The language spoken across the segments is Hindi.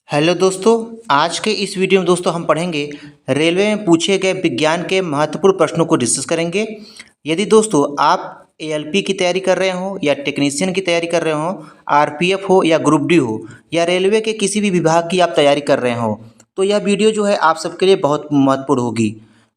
हेलो दोस्तों। आज के इस वीडियो में दोस्तों हम पढ़ेंगे रेलवे में पूछे गए विज्ञान के महत्वपूर्ण प्रश्नों को डिस्कस करेंगे। यदि दोस्तों आप एएलपी की तैयारी कर रहे हो या टेक्नीशियन की तैयारी कर रहे हो, आरपीएफ हो या ग्रुप डी हो या रेलवे के किसी भी विभाग की आप तैयारी कर रहे हो, तो यह वीडियो जो है आप सबके लिए बहुत महत्वपूर्ण होगी।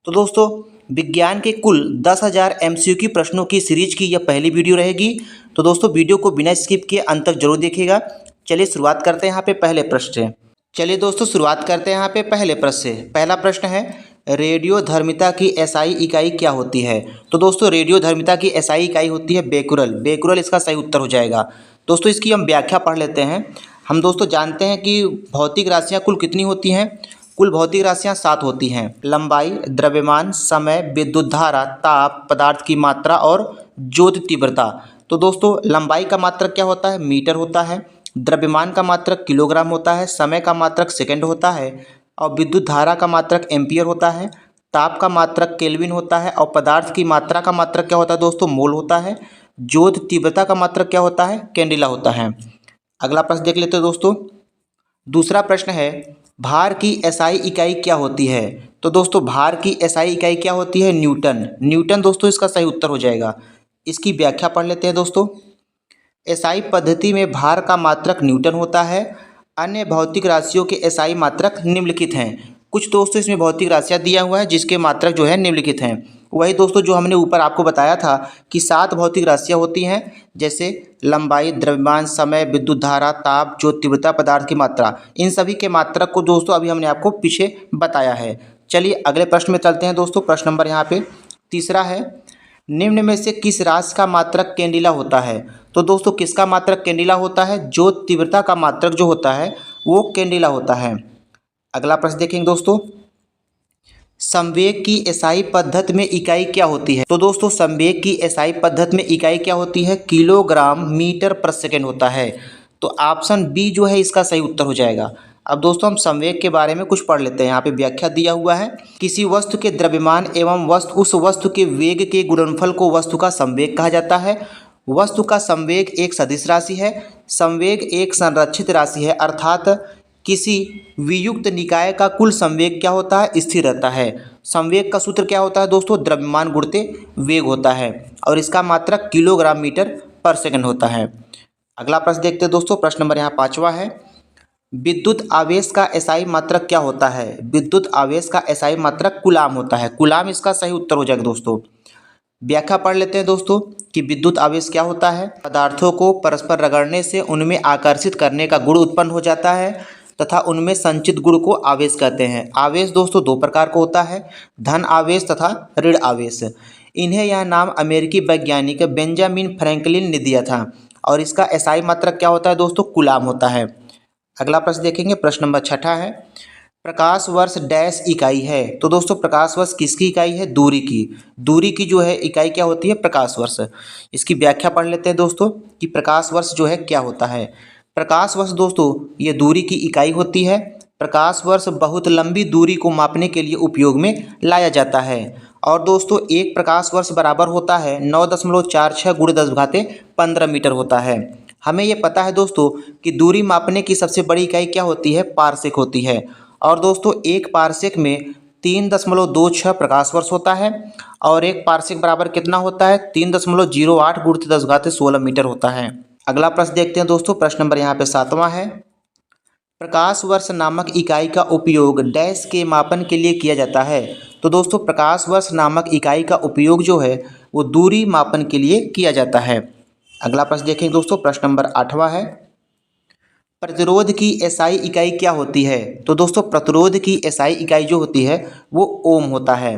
तो दोस्तों विज्ञान के कुल 10,000 एमसीक्यू प्रश्नों की सीरीज की यह पहली वीडियो रहेगी। तो दोस्तों वीडियो को बिना स्किप किए अंत तक जरूर देखिएगा। चलिए शुरुआत करते हैं यहाँ पे पहले प्रश्न से। चलिए दोस्तों शुरुआत करते हैं यहाँ पे पहले प्रश्न से। पहला प्रश्न है, रेडियोधर्मिता की एसआई इकाई क्या होती है? तो दोस्तों रेडियोधर्मिता की एसआई इकाई होती है बेकुरल। बेकुरल इसका सही उत्तर हो जाएगा। दोस्तों इसकी हम व्याख्या पढ़ लेते हैं। हम दोस्तों जानते हैं कि भौतिक राशियाँ कुल कितनी होती हैं? कुल भौतिक राशियाँ 7 होती हैं। लंबाई, द्रव्यमान, समय, विद्युत धारा, ताप, पदार्थ की मात्रा और ज्योति तीव्रता। तो दोस्तों लंबाई का मात्रक क्या होता है? मीटर होता है। द्रव्यमान का मात्रक किलोग्राम होता है। समय का मात्रक सेकंड होता है। और विद्युत धारा का मात्रक एम्पियर होता है। ताप का मात्रक केल्विन होता है। और पदार्थ की मात्रा का मात्रक क्या होता है दोस्तों? मोल होता है। ज्योति तीव्रता का मात्रक क्या होता है? कैंडिला होता है। अगला प्रश्न देख लेते हैं दोस्तों। दूसरा प्रश्न है, भार की एसआई इकाई क्या होती है? तो दोस्तों भार की एसआई इकाई क्या होती है? न्यूटन। न्यूटन दोस्तों इसका सही उत्तर हो जाएगा। इसकी व्याख्या पढ़ लेते हैं दोस्तों। एसआई पद्धति में भार का मात्रक न्यूटन होता है। अन्य भौतिक राशियों के एसआई मात्रक निम्नलिखित हैं। कुछ दोस्तों इसमें भौतिक राशियाँ दिया हुआ है जिसके मात्रक जो है निम्नलिखित हैं। वही दोस्तों जो हमने ऊपर आपको बताया था कि 7 भौतिक राशियाँ होती हैं, जैसे लंबाई, द्रव्यमान, समय, विद्युत धारा, ताप, ज्योति तीव्रता, पदार्थ की मात्रा। इन सभी के मात्रक को दोस्तों अभी हमने आपको पीछे बताया है। चलिए अगले प्रश्न में चलते हैं दोस्तों। प्रश्न नंबर यहाँ पे तीसरा है, निम्न में से किस राशि का मात्रक कैंडिला होता है? तो दोस्तों किसका मात्रक कैंडिला होता है? जो तीव्रता का मात्रक जो होता है वो कैंडिला होता है। अगला प्रश्न देखेंगे दोस्तों, संवेग की एसआई पद्धति में इकाई क्या होती है? तो दोस्तों संवेग की एसआई पद्धति में इकाई क्या होती है? किलोग्राम मीटर पर सेकेंड होता है। तो ऑप्शन बी जो है इसका सही उत्तर हो जाएगा। अब दोस्तों हम संवेग के बारे में कुछ पढ़ लेते हैं। यहाँ पे व्याख्या दिया हुआ है, किसी वस्तु के द्रव्यमान एवं उस वस्तु के वेग के गुणनफल को वस्तु का संवेग कहा जाता है। वस्तु का संवेग एक सदिश राशि है। संवेग एक संरक्षित राशि है, अर्थात किसी वियुक्त निकाय का कुल संवेग क्या होता है? स्थिर रहता है। संवेग का सूत्र क्या होता है दोस्तों? द्रव्यमान गुणित वेग होता है और इसका मात्रक किलोग्राम मीटर पर सेकंड होता है। अगला प्रश्न देखते हैं दोस्तों। प्रश्न नंबर यहाँ 5वां है, विद्युत आवेश का एसआई मात्रक क्या होता है? विद्युत आवेश का एसआई मात्रक कूलाम होता है। कूलाम इसका सही उत्तर हो जाएगा दोस्तों। व्याख्या पढ़ लेते हैं दोस्तों कि विद्युत आवेश क्या होता है। पदार्थों को परस्पर रगड़ने से उनमें आकर्षित करने का गुण उत्पन्न हो जाता है तथा उनमें संचित गुण को आवेश कहते हैं। आवेश दोस्तों 2 प्रकार का होता है, धन आवेश तथा ऋण आवेश। इन्हें यह नाम अमेरिकी वैज्ञानिक बेंजामिन फ्रैंकलिन ने दिया था और इसका एसआई मात्रक क्या होता है दोस्तों? कूलाम होता है। अगला प्रश्न देखेंगे। प्रश्न नंबर 6 है, प्रकाश वर्ष डैश इकाई है? तो दोस्तों प्रकाश वर्ष किसकी इकाई है? दूरी की। दूरी की जो है इकाई क्या होती है? प्रकाश वर्ष। इसकी व्याख्या पढ़ लेते हैं दोस्तों कि प्रकाश वर्ष जो है क्या होता है। प्रकाश वर्ष दोस्तों ये दूरी की इकाई होती है। प्रकाश वर्ष बहुत लंबी दूरी को मापने के लिए उपयोग में लाया जाता है। और दोस्तों एक प्रकाश वर्ष बराबर होता है 9.46 × 10⁻15 मीटर होता है। हमें ये पता है दोस्तों कि दूरी मापने की सबसे बड़ी इकाई क्या होती है? पारसेक होती है। और दोस्तों एक पारसेक में 3.26 प्रकाश वर्ष होता है और एक पारसेक बराबर कितना होता है? 3.08 × 10⁻16 मीटर होता है। अगला प्रश्न देखते हैं दोस्तों। प्रश्न नंबर यहाँ पे 7वां है, प्रकाश वर्ष नामक इकाई का उपयोग डैश के मापन के लिए किया जाता है? तो दोस्तों प्रकाश वर्ष नामक इकाई का उपयोग जो है वो दूरी मापन के लिए किया जाता है। अगला प्रश्न देखेंगे दोस्तों। प्रश्न नंबर 8वां है, प्रतिरोध की एसआई इकाई क्या होती है? तो दोस्तों प्रतिरोध की एसआई इकाई जो होती है वो ओम होता है।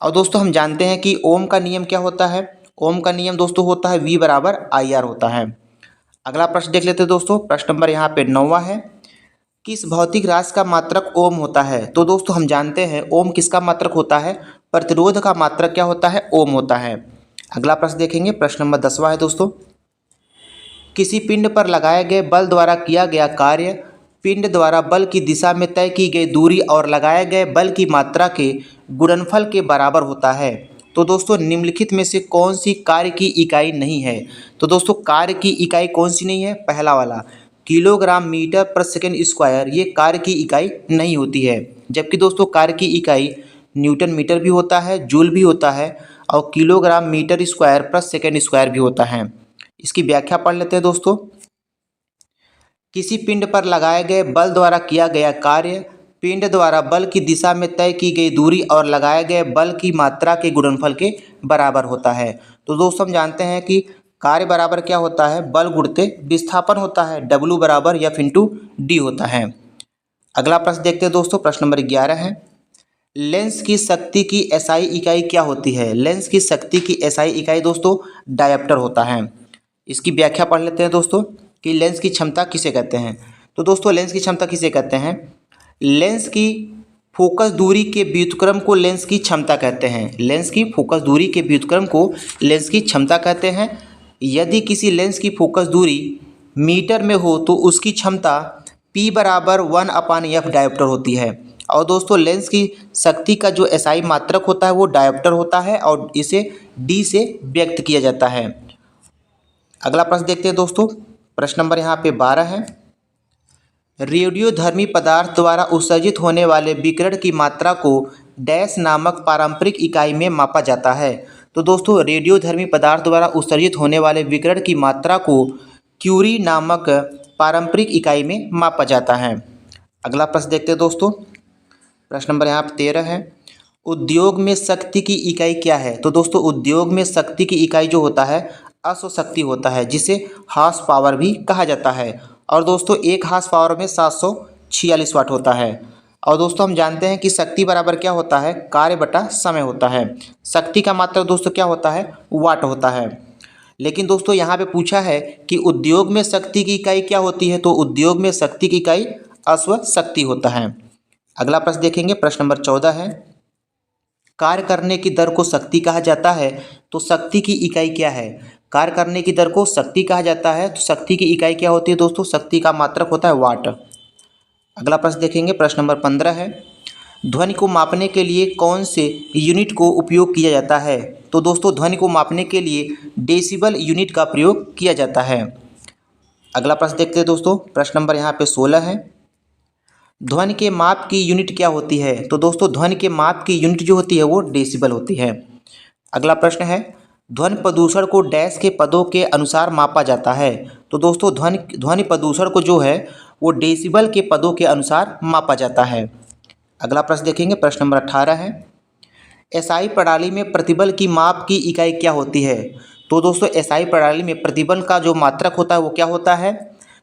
और दोस्तों हम जानते हैं कि ओम का नियम क्या होता है? ओम का नियम दोस्तों होता है V = IR होता है। अगला प्रश्न देख लेते हैं दोस्तों। प्रश्न नंबर यहाँ पे 9वां है, किस भौतिक राशि का मात्रक ओम होता है? तो दोस्तों हम जानते हैं ओम किसका मात्रक होता है? प्रतिरोध का मात्रक क्या होता है? ओम होता है। अगला प्रश्न देखेंगे। प्रश्न नंबर 10वां है दोस्तों, किसी पिंड पर लगाए गए बल द्वारा किया गया कार्य पिंड द्वारा बल की दिशा में तय की गई दूरी और लगाए गए बल की मात्रा के गुणनफल के बराबर होता है। तो दोस्तों निम्नलिखित में से कौन सी कार्य की इकाई नहीं है? तो दोस्तों कार्य की इकाई कौन सी नहीं है? पहला वाला, किलोग्राम मीटर पर सेकेंड स्क्वायर ये कार्य की इकाई नहीं होती है, जबकि दोस्तों कार्य की इकाई न्यूटन मीटर भी होता है, जूल भी होता है और किलोग्राम मीटर स्क्वायर पर सेकेंड स्क्वायर भी होता है। इसकी व्याख्या पढ़ लेते हैं दोस्तों। किसी पिंड पर लगाए गए बल द्वारा किया गया कार्य पिंड द्वारा बल की दिशा में तय की गई दूरी और लगाए गए बल की मात्रा के गुणनफल के बराबर होता है। तो दोस्तों हम जानते हैं कि कार्य बराबर क्या होता है, बल गुणते विस्थापन होता है, W बराबर F इंटू डी होता है। अगला प्रश्न देखते हैं दोस्तों, प्रश्न नंबर 11 है, लेंस की शक्ति की एसआई इकाई क्या होती है। लेंस की शक्ति की एसआई इकाई दोस्तों डायोप्टर होता है। इसकी व्याख्या पढ़ लेते हैं दोस्तों कि लेंस की क्षमता किसे कहते हैं। तो दोस्तों लेंस की क्षमता किसे कहते हैं, लेंस की फोकस दूरी के व्युत्क्रम को लेंस की क्षमता कहते हैं। लेंस की फोकस दूरी के व्युत्क्रम को लेंस की क्षमता कहते हैं। यदि किसी लेंस की फोकस दूरी मीटर में हो तो उसकी क्षमता P बराबर 1/F डायोप्टर होती है। और दोस्तों लेंस की शक्ति का जो एसआई मात्रक होता है वो डायोप्टर होता है और इसे D से व्यक्त किया जाता है। अगला प्रश्न देखते हैं दोस्तों, प्रश्न नंबर यहाँ पे 12 है, रेडियोधर्मी पदार्थ द्वारा उत्सर्जित होने वाले विकिरण की मात्रा को डैश नामक पारंपरिक इकाई में मापा जाता है। तो दोस्तों रेडियोधर्मी पदार्थ द्वारा उत्सर्जित होने वाले विकिरण की मात्रा को क्यूरी नामक पारंपरिक इकाई में मापा जाता है। अगला प्रश्न देखते हैं दोस्तों, प्रश्न नंबर यहाँ 13 है, उद्योग में शक्ति की इकाई क्या है। तो दोस्तों उद्योग में शक्ति की इकाई जो होता है अश्व शक्ति होता है, जिसे हार्स पावर भी कहा जाता है। और दोस्तों एक हार्स पावर में 746 वाट होता है। और दोस्तों हम जानते हैं कि शक्ति बराबर क्या होता है, कार्य बटा समय होता है। शक्ति का मात्रक दोस्तों क्या होता है, वाट होता है। लेकिन दोस्तों यहाँ पे पूछा है कि उद्योग में शक्ति की इकाई क्या होती है, तो उद्योग में शक्ति की इकाई अश्व शक्ति होता है। अगला प्रश्न देखेंगे, प्रश्न नंबर 14 है, कार्य करने की दर को शक्ति कहा जाता है, तो शक्ति की इकाई क्या है। कार्य करने की दर को शक्ति कहा जाता है, तो शक्ति की इकाई क्या होती है दोस्तों, शक्ति का मात्रक होता है वाट। अगला प्रश्न देखेंगे, प्रश्न नंबर 15 है, ध्वनि को मापने के लिए कौन से यूनिट को उपयोग किया जाता है। तो दोस्तों ध्वनि को मापने के लिए डेसिबल यूनिट का प्रयोग किया जाता है। अगला प्रश्न देखते हैं दोस्तों, प्रश्न नंबर यहाँ पे 16 है, ध्वनि के माप की यूनिट क्या होती है। तो दोस्तों ध्वनि के माप की यूनिट जो होती है वो डेसिबल होती है। अगला प्रश्न है, ध्वनि प्रदूषण को डैश के पदों के अनुसार मापा जाता है। तो दोस्तों ध्वनि प्रदूषण को जो है वो डेसिबल के पदों के अनुसार मापा जाता है। अगला प्रश्न देखेंगे, प्रश्न नंबर 18 है, एसआई प्रणाली में प्रतिबल की माप की इकाई क्या होती है। तो दोस्तों एसआई प्रणाली में प्रतिबल का जो मात्रक होता है वो क्या होता है,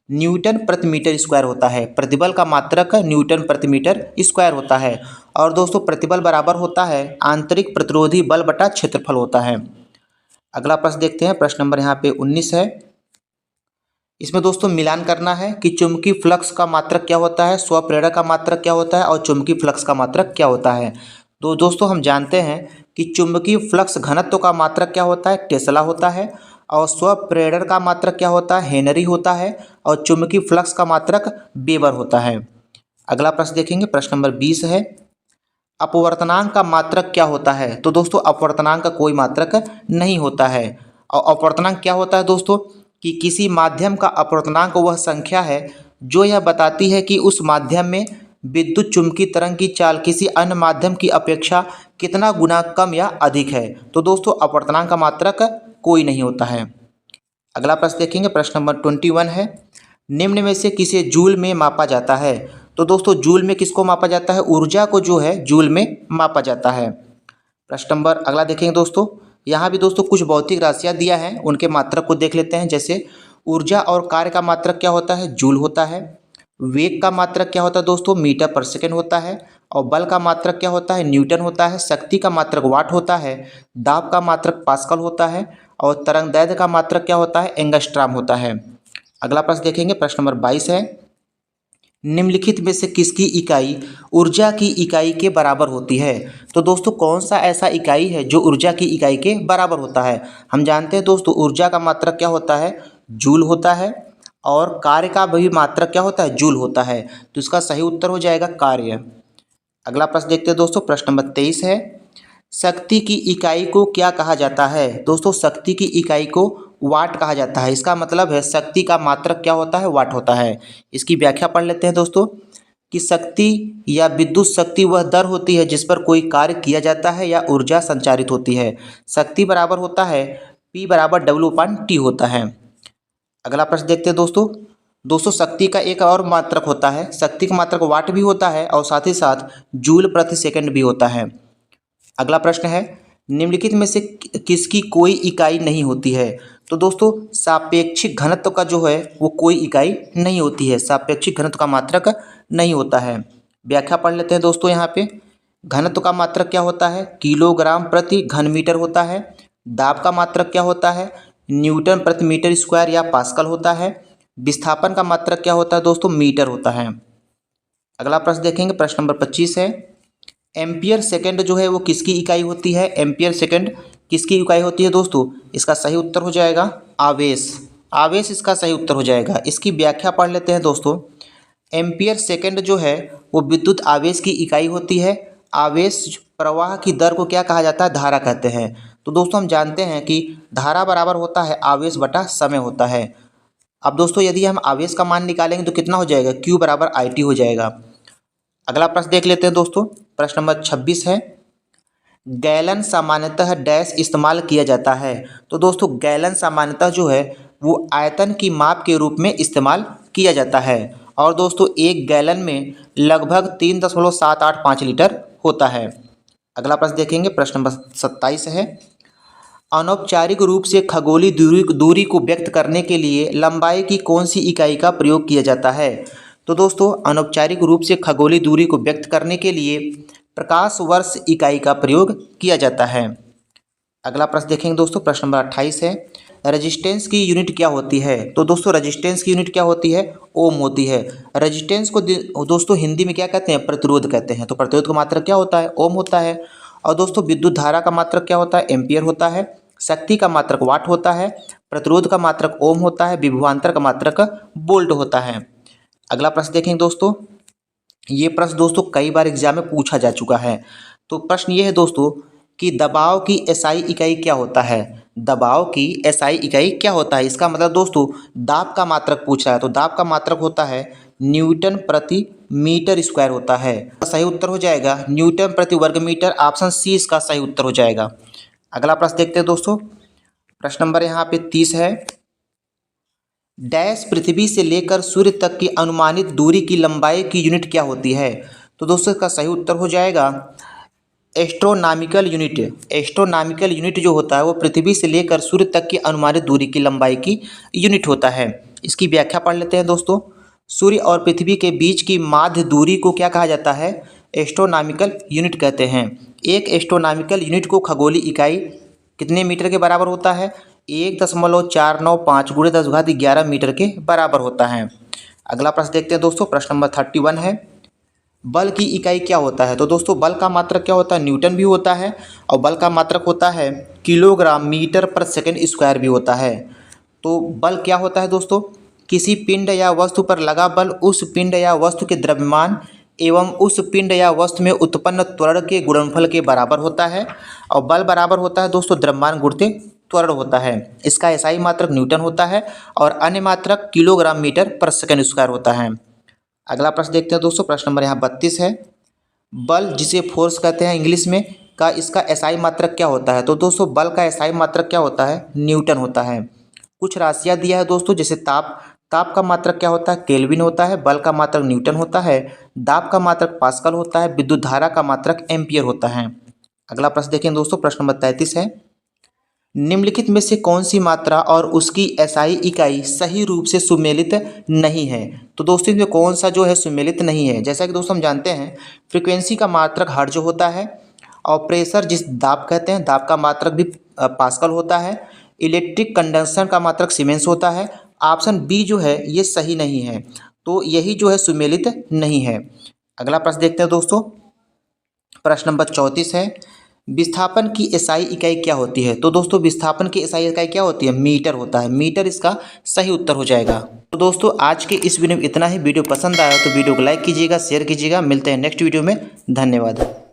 न्यूटन प्रति मीटर स्क्वायर होता है। प्रतिबल का मात्रक न्यूटन प्रति मीटर स्क्वायर होता है। और दोस्तों प्रतिबल बराबर होता है आंतरिक प्रतिरोधी बल बटा क्षेत्रफल होता है। अगला प्रश्न देखते हैं, प्रश्न नंबर यहाँ पे 19 है, इसमें दोस्तों मिलान करना है कि चुंबकीय फ्लक्स का मात्रक क्या होता है, स्वप्रेरक का मात्रक क्या होता है और चुंबकीय फ्लक्स का मात्रक क्या होता है। तो दोस्तों हम जानते हैं कि चुंबकीय फ्लक्स घनत्व का मात्रक क्या होता है, टेस्ला होता है। और स्वप्रेरण का मात्रक क्या होता है, हेनरी होता है। और चुंबकीय फ्लक्स का मात्रक वेबर होता है। अगला प्रश्न देखेंगे, प्रश्न नंबर 20 है, अपवर्तनांक का मात्रक क्या होता है। तो दोस्तों अपवर्तनांक का कोई मात्रक नहीं होता है। और अपवर्तनांक क्या होता है दोस्तों, कि किसी माध्यम का अपवर्तनांक वह संख्या है जो यह बताती है कि उस माध्यम में विद्युत चुंबकीय तरंग की चाल किसी अन्य माध्यम की अपेक्षा कितना गुना कम या अधिक है। तो दोस्तों अपवर्तनांक का मात्रक कोई नहीं होता है। अगला प्रश्न देखेंगे, प्रश्न नंबर 21 है, निम्न में से किसे जूल में मापा जाता है। तो दोस्तों जूल में किसको मापा जाता है, ऊर्जा को जो है जूल में मापा जाता है। प्रश्न नंबर अगला देखेंगे दोस्तों, यहाँ भी दोस्तों कुछ भौतिक राशियाँ दिया है, उनके मात्रक को देख लेते हैं। जैसे ऊर्जा और कार्य का मात्रक क्या होता है, जूल होता है। वेग का मात्रक क्या होता है दोस्तों, मीटर पर सेकेंड होता है। और बल का मात्रक क्या होता है, न्यूटन होता है। शक्ति का मात्रक वाट होता है। दाब का मात्रक पास्कल होता है। और तरंगदैर्घ्य का मात्रक क्या होता है, एंगस्ट्रॉम होता है। अगला प्रश्न देखेंगे, प्रश्न नंबर 22 है, निम्नलिखित में से किसकी इकाई ऊर्जा की इकाई के बराबर होती है। तो दोस्तों कौन सा ऐसा इकाई है जो ऊर्जा की इकाई के बराबर होता है। हम जानते हैं दोस्तों ऊर्जा का मात्रक क्या होता है, जूल होता है। और कार्य का भी मात्रक क्या होता है, जूल होता है। तो इसका सही उत्तर हो जाएगा कार्य। अगला प्रश्न देखते हैं दोस्तों, प्रश्न नंबर 23 है, शक्ति की इकाई को क्या कहा जाता है। दोस्तों शक्ति की इकाई को वाट कहा जाता है। इसका मतलब है शक्ति का मात्रक क्या होता है, वाट होता है। इसकी व्याख्या पढ़ लेते हैं दोस्तों कि शक्ति या विद्युत शक्ति वह दर होती है जिस पर कोई कार्य किया जाता है या ऊर्जा संचारित होती है। शक्ति बराबर होता है P बराबर W/T होता है। अगला प्रश्न देखते हैं दोस्तों शक्ति का एक और मात्रक होता है। शक्ति का मात्रक वाट भी होता है और साथ ही साथ जूल प्रति सेकंड भी होता है। अगला प्रश्न है निम्नलिखित में से किसकी कोई इकाई नहीं होती है। तो दोस्तों सापेक्षिक घनत्व का जो है वो कोई इकाई नहीं होती है। सापेक्षिक घनत्व का मात्रक नहीं होता है। व्याख्या पढ़ लेते हैं दोस्तों। यहाँ पे घनत्व का मात्रक क्या होता है, किलोग्राम प्रति घन मीटर होता है। दाब का मात्रक क्या होता है, न्यूटन प्रति मीटर स्क्वायर या पास्कल होता है। विस्थापन का मात्रक क्या होता है दोस्तों, मीटर होता है। अगला प्रश्न देखेंगे, प्रश्न नंबर 25 है एम्पियर सेकंड जो है वो किसकी इकाई होती है। एम्पियर सेकंड किसकी इकाई होती है दोस्तों, इसका सही उत्तर हो जाएगा आवेश। आवेश इसका सही उत्तर हो जाएगा। इसकी व्याख्या पढ़ लेते हैं दोस्तों। एम्पियर सेकंड जो है वो विद्युत आवेश की इकाई होती है। आवेश प्रवाह की दर को क्या कहा जाता है, धारा कहते हैं। तो दोस्तों हम जानते हैं कि धारा बराबर होता है आवेश बटा समय होता है। अब दोस्तों यदि हम आवेश का मान निकालेंगे तो कितना हो जाएगा, Q बराबर IT हो जाएगा। अगला प्रश्न देख लेते हैं दोस्तों। प्रश्न नंबर 26 है गैलन सामान्यतः डैश इस्तेमाल किया जाता है। तो दोस्तों गैलन सामान्यतः जो है वो आयतन की माप के रूप में इस्तेमाल किया जाता है। और दोस्तों एक गैलन में लगभग 3.785 लीटर होता है। अगला प्रश्न देखेंगे, प्रश्न नंबर 27 है अनौपचारिक रूप से खगोलीय दूरी को व्यक्त करने के लिए लंबाई की कौन सी इकाई का प्रयोग किया जाता है। तो दोस्तों अनौपचारिक रूप से खगोलीय दूरी को व्यक्त करने के लिए प्रकाश वर्ष इकाई का प्रयोग किया जाता है। अगला प्रश्न देखेंगे दोस्तों। प्रश्न नंबर 28 है रेजिस्टेंस की यूनिट क्या होती है। तो दोस्तों रेजिस्टेंस की यूनिट क्या होती है, ओम होती है। रेजिस्टेंस को दोस्तों हिंदी में क्या कहते हैं, प्रतिरोध कहते हैं। तो प्रतिरोध का मात्रक क्या होता है, ओम होता है। और दोस्तों विद्युत धारा का मात्रक क्या होता है, एम्पियर होता है। शक्ति का मात्रक वाट होता है। प्रतिरोध का मात्रक ओम होता है। विभवांतर का मात्रक वोल्ट होता है। अगला प्रश्न देखेंगे दोस्तों। ये प्रश्न दोस्तों कई बार एग्जाम में पूछा जा चुका है। तो प्रश्न ये है दोस्तों कि दबाव की एसआई इकाई क्या होता है। दबाव की एसआई इकाई क्या होता है, इसका मतलब दोस्तों दाब का मात्रक पूछ रहा है। तो दाब का मात्रक होता है न्यूटन प्रति मीटर स्क्वायर होता है। सही उत्तर हो जाएगा न्यूटन प्रति वर्ग मीटर। ऑप्शन सी इसका सही उत्तर हो जाएगा। अगला प्रश्न देखते हैं दोस्तों। प्रश्न नंबर यहाँ पे 30 है डैश पृथ्वी से लेकर सूर्य तक की अनुमानित दूरी की लंबाई की यूनिट क्या होती है। तो दोस्तों इसका सही उत्तर हो जाएगा एस्ट्रोनॉमिकल यूनिट। एस्ट्रोनॉमिकल यूनिट जो होता है वो पृथ्वी से लेकर सूर्य तक की अनुमानित दूरी की लंबाई की यूनिट होता है। इसकी व्याख्या पढ़ लेते हैं दोस्तों। सूर्य और पृथ्वी के बीच की माध्य दूरी को क्या कहा जाता है, एस्ट्रोनॉमिकल यूनिट कहते हैं। एक एस्ट्रोनॉमिकल यूनिट को खगोलीय इकाई कितने मीटर के बराबर होता है, 1.495 × 10⁻11 मीटर के बराबर होता है। अगला प्रश्न देखते हैं दोस्तों। प्रश्न नंबर 31 है बल की इकाई क्या होता है। तो दोस्तों बल का मात्रक क्या होता है, न्यूटन भी होता है। और बल का मात्रक होता है किलोग्राम मीटर पर सेकंड स्क्वायर भी होता है। तो बल क्या होता है दोस्तों, किसी पिंड या वस्तु पर लगा बल उस पिंड या वस्तु के द्रव्यमान एवं उस पिंड या वस्तु में उत्पन्न त्वरण के गुणनफल के बराबर होता है। और बल बराबर होता है दोस्तों द्रव्यमान गुणित त्वरण होता है। इसका एसआई मात्रक न्यूटन होता है और अन्य मात्रक किलोग्राम मीटर पर सेकंड स्क्वायर होता है। अगला प्रश्न देखते हैं दोस्तों। प्रश्न नंबर यहाँ 32 है बल जिसे फोर्स कहते हैं इंग्लिश में का इसका एसआई मात्रक क्या होता है। तो दोस्तों बल का एसआई मात्रक क्या होता है, न्यूटन होता है। कुछ राशियाँ दिया है दोस्तों, जैसे ताप का मात्रक क्या होता है, केल्विन होता है। बल का मात्रक न्यूटन होता है। दाब का मात्रक पास्कल होता है। विद्युत धारा का मात्रक एम्पियर होता है। अगला प्रश्न देखें दोस्तों। प्रश्न नंबर 33 है निम्नलिखित में से कौन सी मात्रा और उसकी एसआई इकाई सही रूप से सुमेलित नहीं है। तो दोस्तों इसमें कौन सा जो है सुमेलित नहीं है। जैसा कि दोस्तों हम जानते हैं फ्रीक्वेंसी का मात्रक हर्ट्ज होता है। और प्रेशर जिस दाब कहते हैं, दाब का मात्रक भी पास्कल होता है। इलेक्ट्रिक कंडक्शन का मात्रक सीमेंस होता है। ऑप्शन बी जो है ये सही नहीं है। तो यही जो है सुमेलित नहीं है। अगला प्रश्न देखते हैं दोस्तों। प्रश्न नंबर 34 है विस्थापन की एसआई इकाई क्या होती है। तो दोस्तों विस्थापन की एसआई इकाई क्या होती है, मीटर होता है। मीटर इसका सही उत्तर हो जाएगा। तो दोस्तों आज के इस वीडियो में इतना ही। वीडियो पसंद आया तो वीडियो को लाइक कीजिएगा, शेयर कीजिएगा। मिलते हैं नेक्स्ट वीडियो में। धन्यवाद।